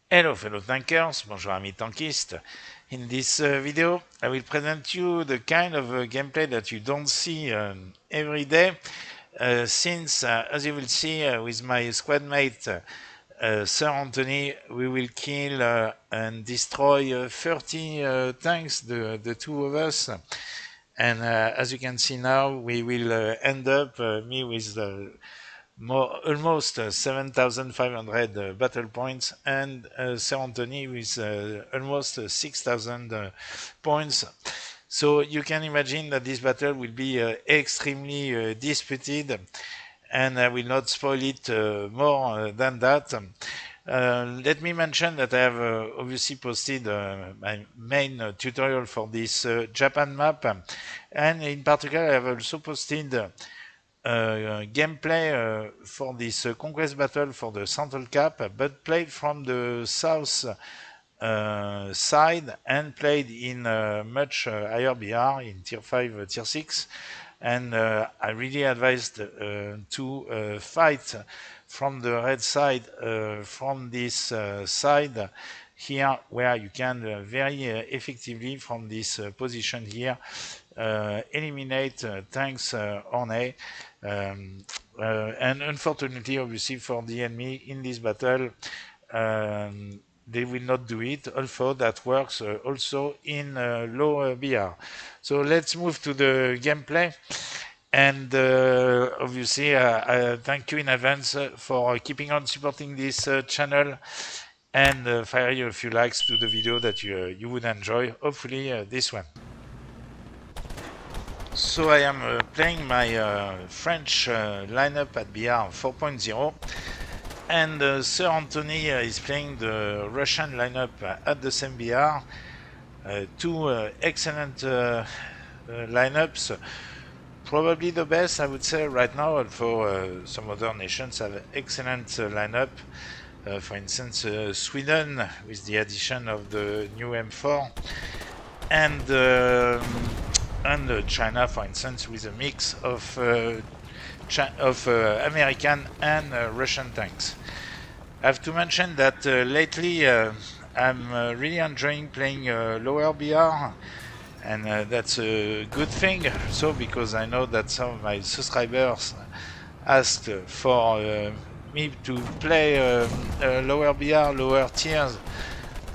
Hello fellow tankers, bonjour amis tankistes. In this video I will present you the kind of gameplay that you don't see every day since as you will see with my squad mate Sir Anthony, we will kill and destroy 30 tanks, the two of us, and as you can see now we will end up me with almost 7,500 battle points, and Sir Anthony with almost 6,000 points. So you can imagine that this battle will be extremely disputed, and I will not spoil it more than that. Let me mention that I have obviously posted my main tutorial for this Japan map, and in particular I have also posted gameplay for this conquest battle for the central cap, but played from the south side and played in much higher BR in tier 5, tier 6. And I really advised to fight from the red side, from this side here, where you can very effectively from this position here eliminate tanks on A. And unfortunately, obviously, for the enemy in this battle, they will not do it, although that works also in low BR. So let's move to the gameplay. And obviously, I thank you in advance for keeping on supporting this channel, and fire you a few likes to the video that you would enjoy, hopefully this one. So I am playing my French lineup at BR 4.0, and Sir Anthony is playing the Russian lineup at the same BR. Two excellent lineups, probably the best I would say right now, although some other nations have excellent lineup. For instance, Sweden with the addition of the new M4, and China, for instance, with a mix of American and Russian tanks. I have to mention that lately I'm really enjoying playing lower BR, and that's a good thing. So because I know that some of my subscribers asked for me to play lower BR, lower tiers.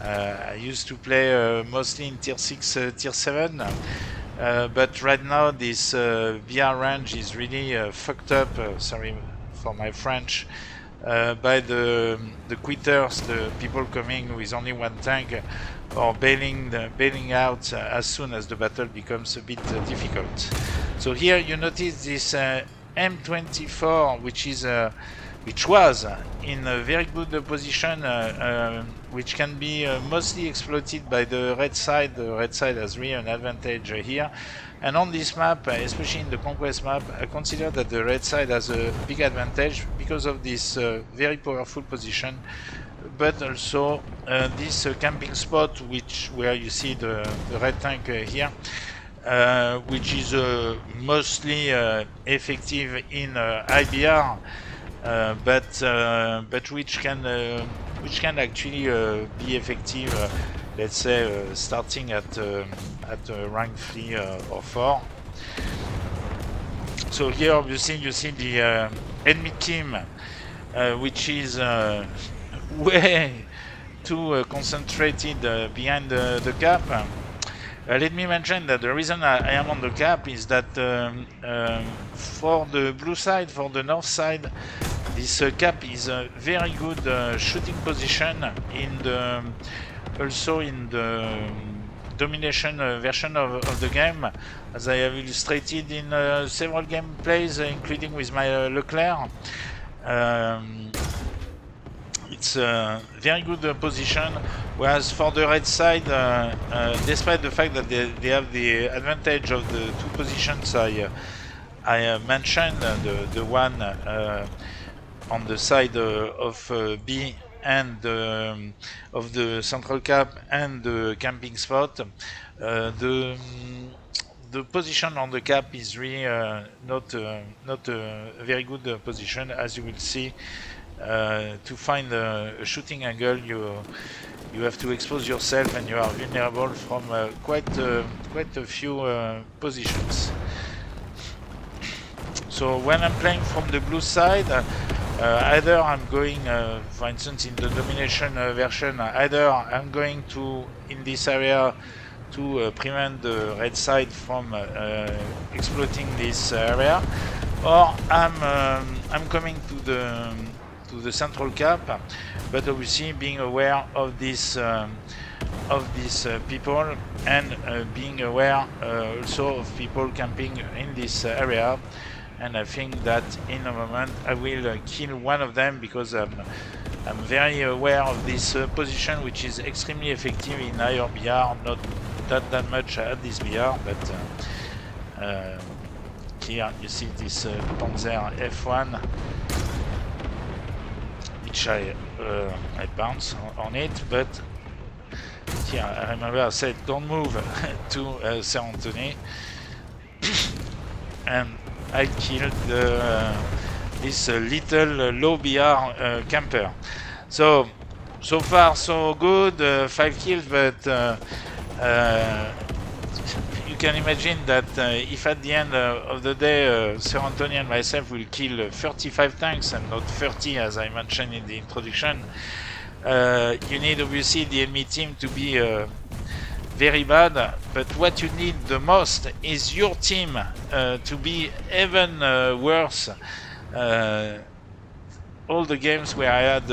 I used to play mostly in tier 6, tier 7. But right now this BR range is really fucked up, sorry for my French, by the quitters, the people coming with only one tank, or bailing out as soon as the battle becomes a bit difficult. So here you notice this M24, which was in a very good position, which can be mostly exploited by the red side. The red side has really an advantage here. And on this map, especially in the conquest map, I consider that the red side has a big advantage because of this very powerful position, but also this camping spot, where you see the red tank here, which is mostly effective in IBR. But which can actually be effective, let's say, starting at rank 3 or 4. So here obviously you see the enemy team, which is way too concentrated behind the cap. Let me mention that the reason I am on the cap is that for the blue side, for the north side, this cap is a very good shooting position also in the domination version of the game, as I have illustrated in several gameplays, including with my Leclerc. It's a very good position, whereas for the red side, despite the fact that they have the advantage of the two positions I mentioned, the one on the side of B and of the central cap and the camping spot, the position on the cap is really not a very good position, as you will see to find a shooting angle, you have to expose yourself, and you are vulnerable from quite a few positions. So when I'm playing from the blue side, either I'm going, for instance, in the domination version, either I'm going to in this area to prevent the red side from exploiting this area, or I'm coming to the central cap, but obviously being aware of these people, and being aware also of people camping in this area. And I think that in a moment I will kill one of them, because I'm very aware of this position, which is extremely effective in higher BR, not that much at this BR, but here you see this Panzer F1, which I bounce on it, but here I remember I said don't move to Saint Anthony, and I killed this little low BR camper. So far so good, 5 kills, but you can imagine that if at the end of the day Sir Anthony and myself will kill 35 tanks and not 30, as I mentioned in the introduction, you need obviously the enemy team to be very bad, but what you need the most is your team to be even worse. All the games where I had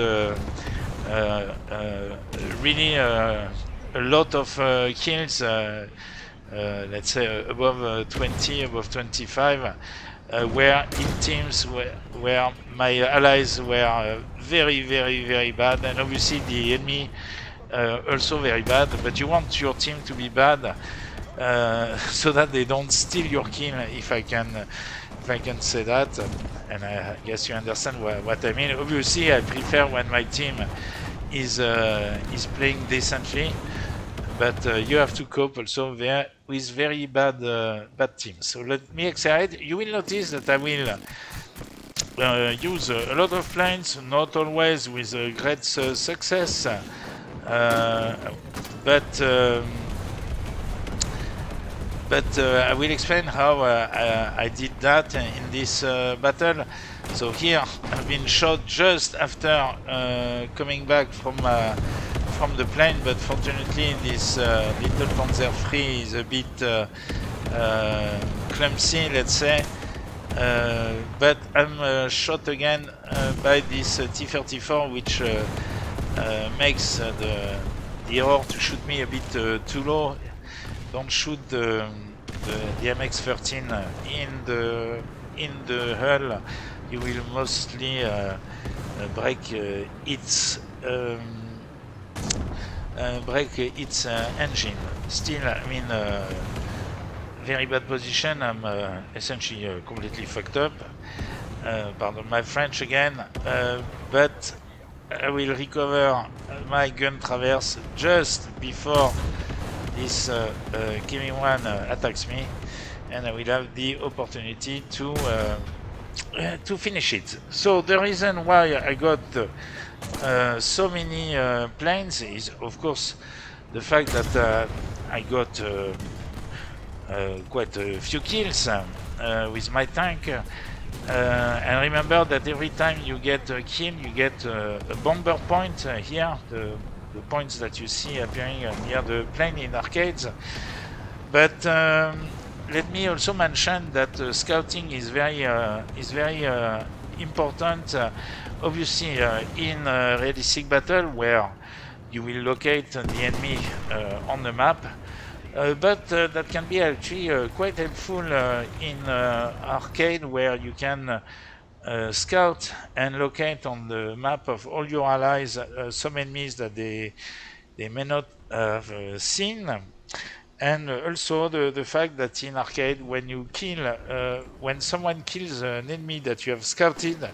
really a lot of kills, let's say above 20, above 25, were in teams where my allies were very bad, and obviously the enemy also very bad, but you want your team to be bad so that they don't steal your kill, if I can say that, and I guess you understand what I mean. Obviously I prefer when my team is playing decently, but you have to cope also with very bad teams. So let me accelerate. You will notice that I will use a lot of planes, not always with great success, but I will explain how I did that in this battle. So here I've been shot just after coming back from the plane, but fortunately this little Panzer III is a bit clumsy, let's say. But I'm shot again by this T-34, which makes the error to shoot me a bit too low. Don't shoot the MX-13 in the hull. You will mostly break its engine. Still, I mean, very bad position. I'm essentially completely fucked up. Pardon my French again, but I will recover my gun traverse just before this Kimi-1 attacks me, and I will have the opportunity to finish it. So the reason why I got so many planes is, of course, the fact that I got quite a few kills with my tank. And remember that every time you get a kill, you get a bomber point here, the points that you see appearing near the plane in arcades. But let me also mention that scouting is very important. Obviously, in a realistic battle where you will locate the enemy on the map, but that can be actually quite helpful in arcade, where you can scout and locate on the map of all your allies some enemies that they may not have seen. And also the fact that in arcade, when you kill, when someone kills an enemy that you have scouted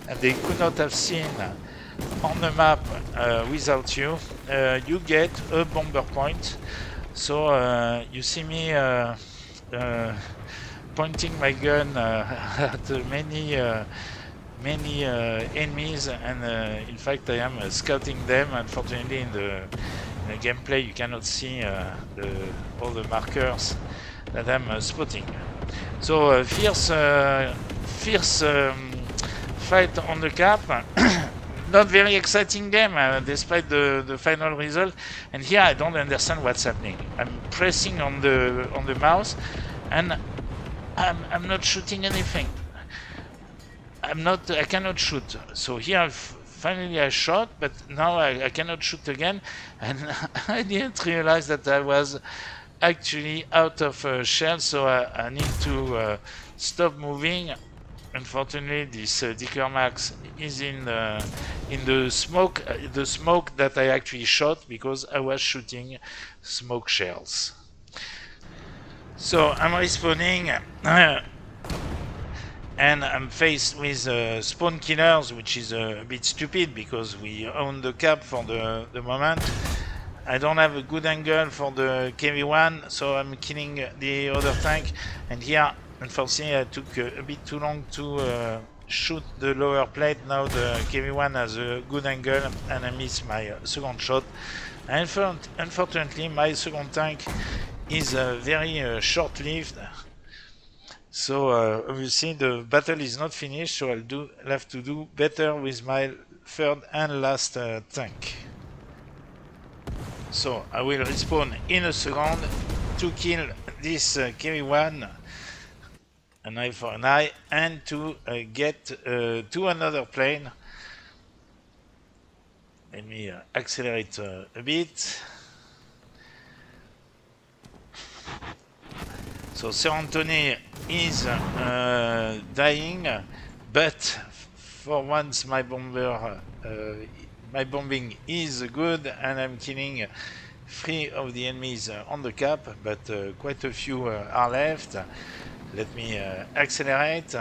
and they could not have seen on the map without you, you get a bomber point. So you see me pointing my gun at many many enemies, and in fact I am scouting them. Unfortunately in the gameplay you cannot see all the markers that I'm spotting. So fierce fight on the cap. Not very exciting game despite the final result, and here I don't understand what's happening. I'm pressing on the mouse and I'm not shooting anything. I cannot shoot. So here finally I shot, but now I cannot shoot again, and I didn't realize that I was actually out of shell, so I need to stop moving. Unfortunately, this Dicker Max is in the smoke that I actually shot because I was shooting smoke shells. So I'm respawning, and I'm faced with spawn killers, which is a bit stupid because we own the cap for the moment. I don't have a good angle for the KV-1, so I'm killing the other tank, and here unfortunately I took a bit too long to shoot the lower plate. Now the KV-1 has a good angle and I missed my second shot. And unfortunately my second tank is very short-lived, so obviously the battle is not finished, so I'll have to do better with my third and last tank. So I will respawn in a second to kill this KV-1, an eye for an eye, and to get to another plane. Let me accelerate a bit. So Sir Anthony is dying, but for once my bombing is good, and I'm killing 3 of the enemies on the cap, but quite a few are left. Let me accelerate.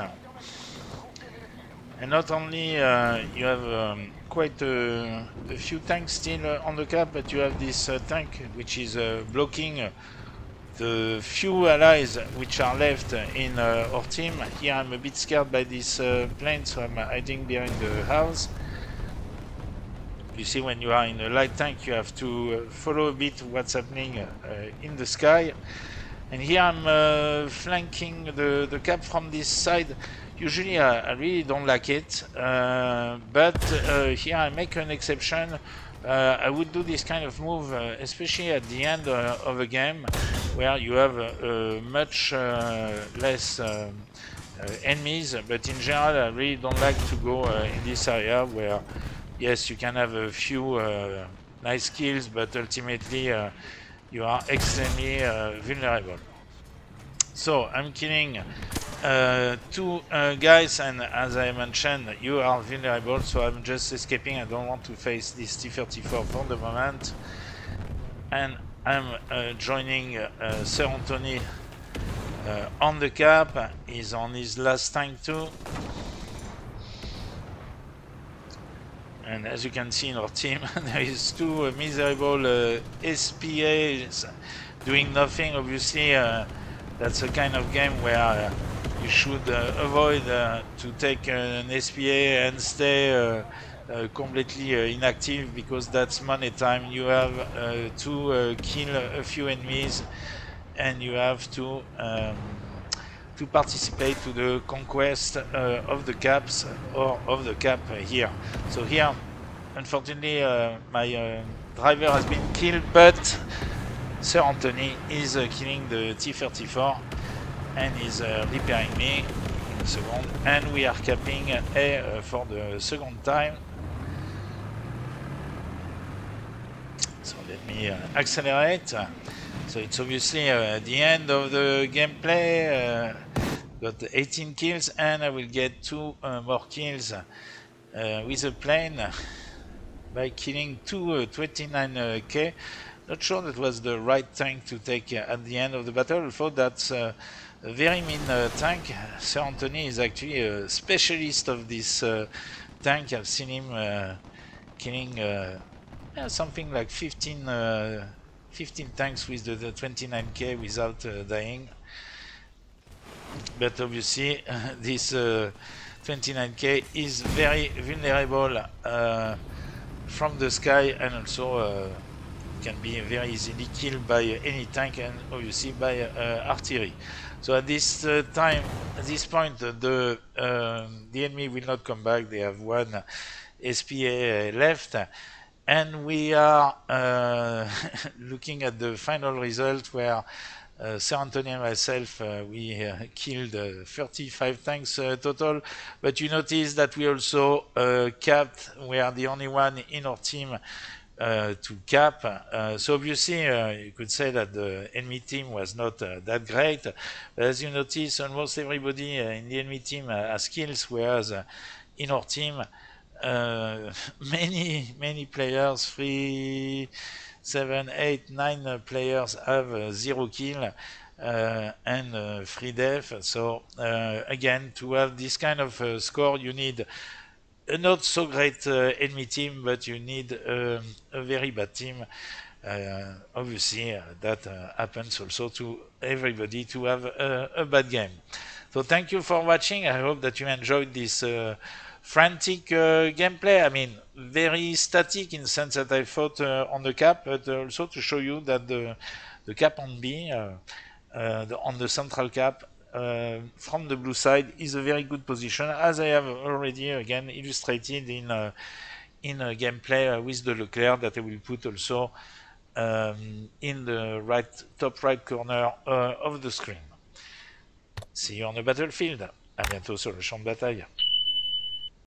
And not only you have quite a few tanks still on the cap, but you have this tank which is blocking the few allies which are left in our team. Here I'm a bit scared by this plane, so I'm hiding behind the house. You see, when you are in a light tank you have to follow a bit what's happening in the sky. And here I'm flanking the cap from this side. Usually I really don't like it, but here I make an exception. I would do this kind of move, especially at the end of a game where you have much less enemies, but in general I really don't like to go in this area where, yes, you can have a few nice kills, but ultimately you are extremely vulnerable. So I'm killing 2 guys, and as I mentioned, you are vulnerable, so I'm just escaping. I don't want to face this T-34 for the moment, and I'm joining Sir Anthony on the cap. He's on his last tank too, and as you can see in our team there is 2 miserable SPAs doing nothing. Obviously that's a kind of game where you should avoid to take an SPA and stay completely inactive, because that's money time. You have to kill a few enemies, and you have to participate to the conquest of the caps or of the cap here. So here, unfortunately, my driver has been killed, but Sir Anthony is killing the T-34 and is repairing me in a second, and we are capping A for the second time. So let me accelerate. So it's obviously the end of the gameplay. Got 18 kills, and I will get 2 more kills with a plane by killing 2 29K. Not sure that was the right tank to take at the end of the battle, although that's a very mean tank. Sir Anthony is actually a specialist of this tank. I've seen him killing something like 15 tanks with the 29K without dying. But obviously this 29k is very vulnerable from the sky, and also can be very easily killed by any tank and obviously by artillery. So at this time, at this point, the enemy will not come back. They have one SPA left, and we are looking at the final result where Sir Anthony and myself, we killed 35 tanks total, but you notice that we also capped. We are the only one in our team to cap. So obviously you could say that the enemy team was not that great, but as you notice, almost everybody in the enemy team has skills, whereas in our team many players, 3, 7, 8, 9 players have 0 kill and 3 death. So again, to have this kind of score, you need a not so great enemy team, but you need a very bad team. Obviously that happens also to everybody to have a bad game. So thank you for watching. I hope that you enjoyed this frantic gameplay. I mean, very static in the sense that I fought on the cap, but also to show you that the cap on B, on the central cap, from the blue side, is a very good position, as I have already again illustrated in a gameplay with the Leclerc that I will put also in the top right corner of the screen. See you on the battlefield. À bientôt sur le champ de bataille.